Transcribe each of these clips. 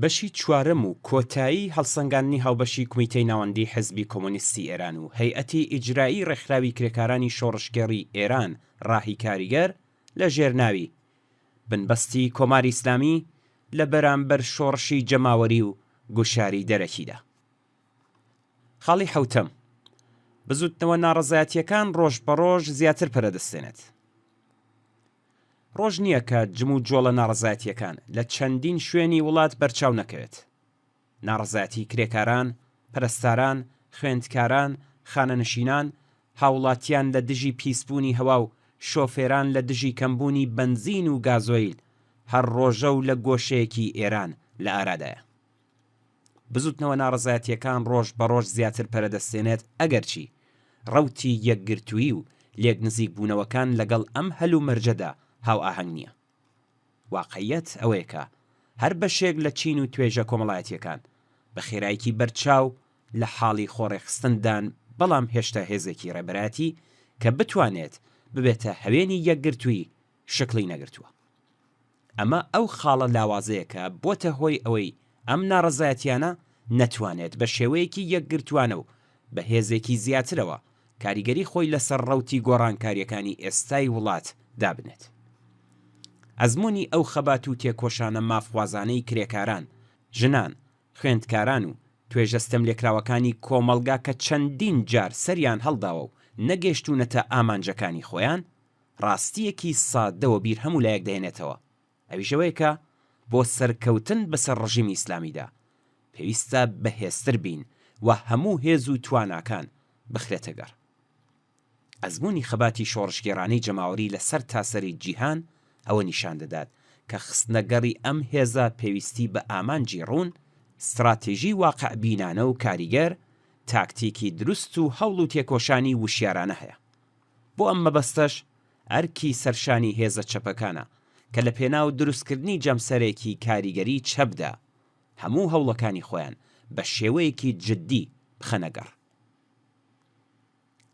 بەشی چوارەم و کۆتایی هەڵسەنگاندنی هاوبەشی کمیتەی ناوەندی حزبی کۆمۆنیستی ئێران و هەیئەتی ئیجرایی ڕێکخراوی کرێکارانی شۆڕشگێڕی ئێران ڕاهی کاریگەر لە ژێرناوی بنبەستی کۆماری ئیسلامی لە بەرامبەر شۆڕشی جەماوەری و گوشاری دەرەکیدا. خاڵی حەوتەم، بزوتنەوە ناڕەزایەتیەکان ڕۆژ بەڕۆژ زیاتر پەرەدەستێنێت. ڕۆژ نییە کە جم و جۆڵە ناڕەزایەتیەکان لە چەندین شوێنی وڵات بەرچاو نەکەوێت. ناڕەزایەتی کرێکاران، پەرستاران، خوێندکاران، خانەنشینان، هاوڵاتیان لە دژی پیسبوونی هەوا و شۆفێران لە دژی کەمبوونی بەنزین و گازۆیل هەر ڕۆژە و لە گۆشەیەکی ئێران لە ئارادایە. بزوتنەوە ناڕەزایەتیەکان ڕۆژ بەڕۆژ زیاتر پەرەدەستێنێت ئەگەرچی ڕەوتی یەکگرتووی و لێک نزیک بوونەوەکان لەگەڵ ئەم هەلو مەرجەدا هاو ئاهەنگ نییە. واقعیەت ئەوەیە کە هەر بەشێک لە چین و توێژە کۆمەڵایەتیەکان بە خێراییکی بەرچاو لە حاڵی خۆڕێخستندان، بەڵام هێشتا هێزێکی ڕێبەرایەتی کە بتوانێت ببێتە هەوێنی یەکگرتووی شکلی نەگرتووە. ئەمە ئەو خاڵە لاوازەیە کە بۆتە هۆی ئەوەی ئەم ناڕەزایەتیانە نەتوانێت بە شێوەیەکی یەکگرتوانە و بە هێزێکی زیاترەوە کاریگەری خۆی لەسەر ڕەوتی گۆڕانکاریەکانی ئێستای وڵات دابنێت. ئەزمموی ئەو خەبات و تێکۆشانە مافوازانەی کرێکاران، ژنان، خوێندکاران و توێژەستەم لێکراوەکانی کۆمەلگا کە چەندین جار سەریان هەڵداوە و نەگەیشتوونەتە ئامانجەکانی خۆیان، ڕاستیەکی سادەوە بیر هەموو لایەک دەهێنێتەوە. ئەویشەوەیە کە بۆ سەرکەوتن بەسەر ڕژیمی ئیسلامیدا پێویستە بەهێزتر بین و هەموو هێز و تواناکان بخرێتە گەڕ. ئەزمموی خەباتی شۆڕشگێڕانەی جەماوەری لە سەر تاسەری جیهان ئەوە نیشان دەدات کە خستنەگەڕی ئەم هێزە پێویستی بە ئامانجی ڕوون، استراتێژی واقع بینانە و کاریگەر، تاکتیکی دروست و هەوڵ و تێکۆشانی وشیارانە هەیە. بۆ ئەم مەبەستەش ئەرکی سەرشانی هێزە چەپەکانە کە لە پێناو دروستکردنی جەمسەرێکی کاریگەری چەپدا هەموو هەوڵەکانی خۆیان بە شێوەیەکی جددی بخەنەگەڕ.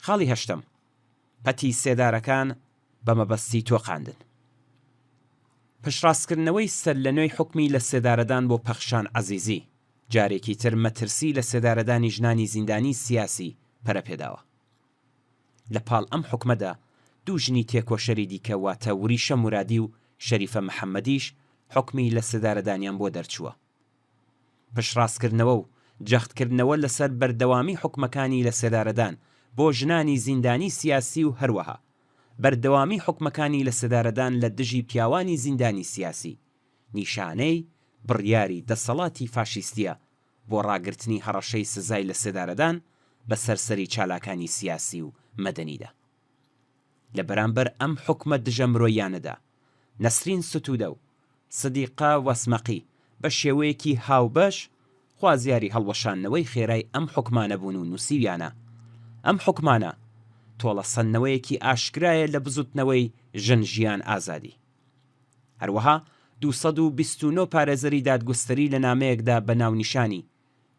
خاڵی هەشتم، پەتی سێدارەکان بە مەبەستی تۆقاندن. پشتڕاستکردنەوەی سەر لە نوێی حکمی لە سێدارەدان بۆ پەخشان عەزیزی جارێکی تر مەترسی لە سێدارەدانی ژنانی زیندانی سیاسی پەرەپێداوە. لە پاڵ ئەم حکمەدا دوو ژنی تێکۆشەری دیکە واتە وریشە مورادی و شەریفە محەممەدیش حکمی لە سێدارەدانیان بۆ دەرچووە. پشتڕاستکردنەوە و جەختکردنەوە لەسەر بەردەوامی حکمەکانی لە سێدارەدان بۆ ژنانی زیندانی سیاسی و هەروەها بەردەوامی حکمەکانی لە سێدارەدان لە دژی پیاوانی زیندانی سیاسی نیشانەی بڕیاری دەسەڵاتی فاشیستیە بۆ ڕاگررتنی هەڕەشەی سزای لە سێدارەدان بە سەرسەری چالاکانی سیاسی و مەدەنیدا. لە بەرامبەر ئەم حکمە دژە مرۆیانەدا نەسرین ستوودە و سدیقا وەسمەقی بە شێوەیەکی هاوبەش خوازیاری هەڵوەشانەوەی خێرای ئەم حکمانە بوون و نووسیویانە. ئەم حکمانە تۆڵە سەنەوەیەکی ئاشکرایە لە بزوتنەوەی ژن ژیان ئازادی. هەروەها 229 پارێزەری دادگستری لە نامەیەکدا بە ناونیشانی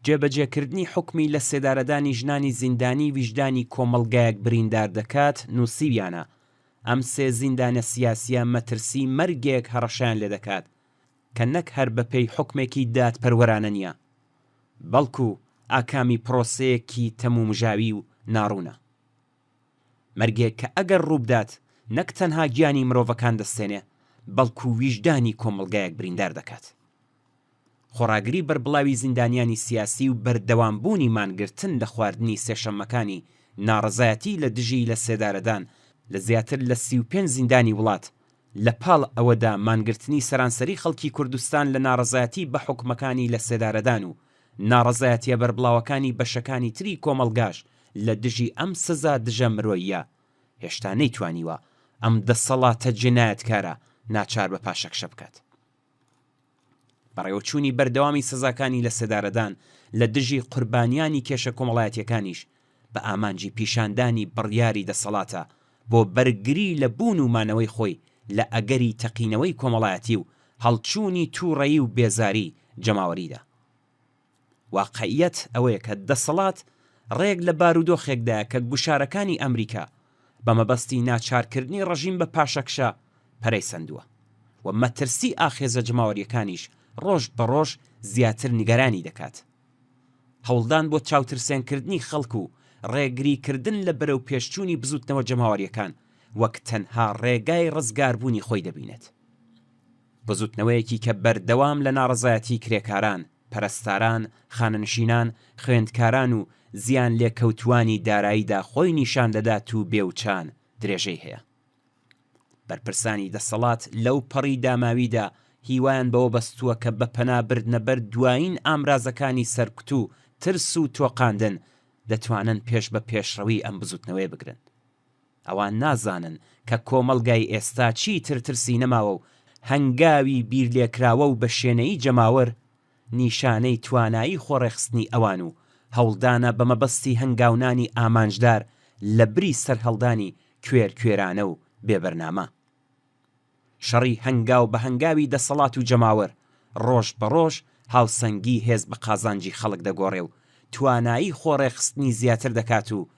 جێبەجێکردنی حکمی لە سێدارەدانی ژنانی زیندانی ویژدانی کۆمەڵگایەک بریندار دەکات نووسیویانە. ئەم سێ زیندانە سیاسیە مەترسی مەرگێک هەڕەشیان لێ دەکات کە نەک هەر بەپێی حکمێکی دادپەروەرانە نییە، بەڵکو ئاکامی پرۆسەیەکی تەمومژاوی و ناڕوونە. مەرگێک کە ئەگەر ڕووبدات نەک تەنها گیانی مرۆڤەکان دەستێنێ، بەڵکو ویژدانی کۆمەڵگایەک بریندار دەکات. خۆڕاگری بەربڵاوی زیندانیانی سیاسی و بەردەوامبوونی مانگرتن لە خواردنی سێشەممەکانی ناڕەزایەتی لە دژی لە سێدارەدان لە زیاتر لە 35 زیندانی وڵات لە پاڵ ئەوەدا مانگرتنی سەرانسەری خەڵکی کوردستان لە ناڕەزایەتی بە حکمەکانی لە سێدارەدان و ناڕەزایەتیە بەربڵاوەکانی بەشەکانی تری کۆمەڵگاش لە دژی ئەم سزا دژە مرۆییە هێشتا نەیتوانیوە ئەم دەسەڵاتە جنایەتکارە ناچار بە پاشەکشە بکات. بەڕێوەچوونی بەردەوامی سزاکانی لە سێدارەدان لە دژی قوربانیانی کێشە کۆمەڵایەتیەکانیش بە ئامانجی پیشاندانی بڕیاری دەسەڵاتە بۆ بەرگری لە بوون و مانەوەی خۆی لە ئەگەری تەقینەوەی کۆمەڵایەتی و هەڵچوونی تووڕەیی و بێزاری جەماوەریدا. واقعیەت ئەوەیە کە دەسەڵات ڕێک لە بارودۆخێکدا کە گوشارەکانی ئەمریکا بە مەبەستی ناچارکردنی ڕژیم بە پاشەکشە پەرەی سەندووە و مەترسی ئاخێزە جەماوەریەکانیش ڕۆژ بەڕۆژ زیاتر نیگەرانی دەکات. هەوڵدان بۆ چاوترسێنکردنی خەڵکو و ڕێگریکردن لە بەرەو پێشچوونی بزوتنەوە جەماوەریەکان وەک تەنها ڕێگای ڕزگاربوونی خۆی دەبینێت. بزوتنەوەیەکی کە بەردەوام لە ناڕەزایەتی کرێکاران، پەرستاران، خانەنشینان، خوێندکاران و زیان لێکەوتوانی داراییدا خۆی نیشان دەدات و بێوچان درێژەی هەیە. بەرپرسانی دەسەڵات لەو پەڕی داماویدا هیوایان بەوە بەستووە کە بە پەنابردنە بەر دوایین ئامرازەکانی سەرکوت و ترس و تۆقاندن دەتوانن پێش بە پێشڕەوی ئەم بزوتنەوەی بگرن. ئەوان نازانن کە کۆمەڵگای ئێستا چیتر ترسی نەماوە و هەنگاوی بیرلێکراوە و بە شوێنەی جەماوەر نیشانەی توانایی خۆڕێخستنی ئەوان و هەوڵدانە بە مەبەستی هەنگاونانی ئامانجدار لە بری سەرهەڵدانی کوێرانە و بێبەرنامە. شەڕی هەنگاو بە هەنگاوی دەسەڵات و جەماوەر ڕۆژ بە ڕۆژ هاوسەنگی هێز بە قازانجی خەڵک دەگۆڕێ و توانایی خۆڕێخستنی زیاتر دەکات و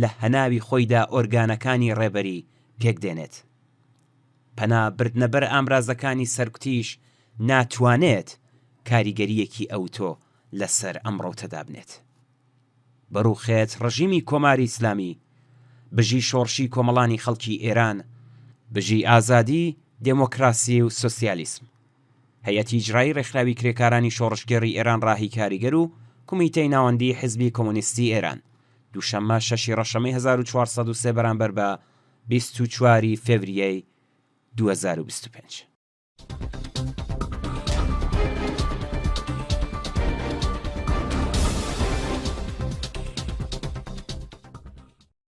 لە هەناوی خۆیدا ئۆرگانەکانی ڕێبەری پێکدێنێت. پەنابردنەبەر ئامرازەکانی سەرکوتیش ناتوانێت کاریگەریەکی ئەوتۆ لەسەر ئەم ڕەوتەدا بنێت. بەڕووخێت ڕژیمی کۆماری ئیسلامی بژی شۆڕشی کۆمەڵانی خەڵکی ئێران، بژی ئازادی، دێمۆکراسی و سۆسیالیسم. هەیەتی ئیجرایی ڕێکخراوی کرێکارانی شۆڕشگەڕی ئێران ڕاهی کاریگەر و کومیتەی ناوەندی حیزبی کۆمۆنیستی ئێران دووشەممە 6 ڕەشەمەی 1403 بەرامبەر بە 24 فێڤریەی 2025.